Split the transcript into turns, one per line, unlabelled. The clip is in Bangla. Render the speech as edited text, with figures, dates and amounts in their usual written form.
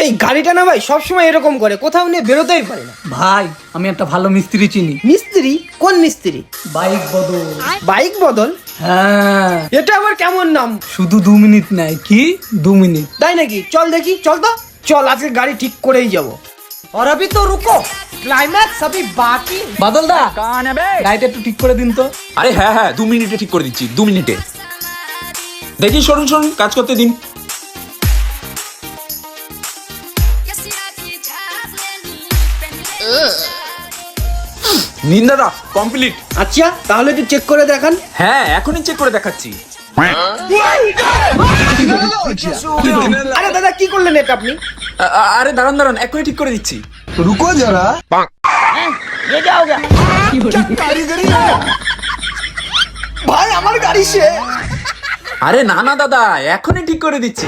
এই গাড়িটা না ভাই সবসময় এরকম করে, কোথাও নিয়ে বেরোতেই পারে না।
ভাই আমি একটা ভালো মিস্ত্রি চিনি।
মিস্ত্রি? কোন মিস্ত্রি?
বাইক বদল।
বাইক বদল?
হ্যাঁ,
এটা আবার কেমন নাম?
শুধু 2 মিনিট নেয়। কি 2 মিনিট?
তাই নাকি? চল দেখি, চল তো চল, আজকে গাড়ি ঠিক করেই যাবো।
और अभी तो रुको, क्लाइमैक्स अभी बाकी।
বাদল দা, গাড়িটা একটু ঠিক করে দিন তো।
আরে হ্যাঁ হ্যাঁ, 2 মিনিটে ঠিক করে দিচ্ছি, 2 মিনিটে। দেখি সরুন সরুন, কাজ করতে দিন। নিন দাদা, কমপ্লিট।
আচ্ছা তাহলে একটু চেক করে দেখান।
হ্যাঁ, এখনই চেক করে দেখাচ্ছি।
আরে দাদা কি করলেন এটা আপনি?
আরে দাঁড়ান দাঁড়ান, এখনই ঠিক করে দিচ্ছি।
रुको जरा।
ये क्या हो गया? ভাই আমার গাড়ি সে।
আরে না না দাদা, এখনই ঠিক করে দিচ্ছি।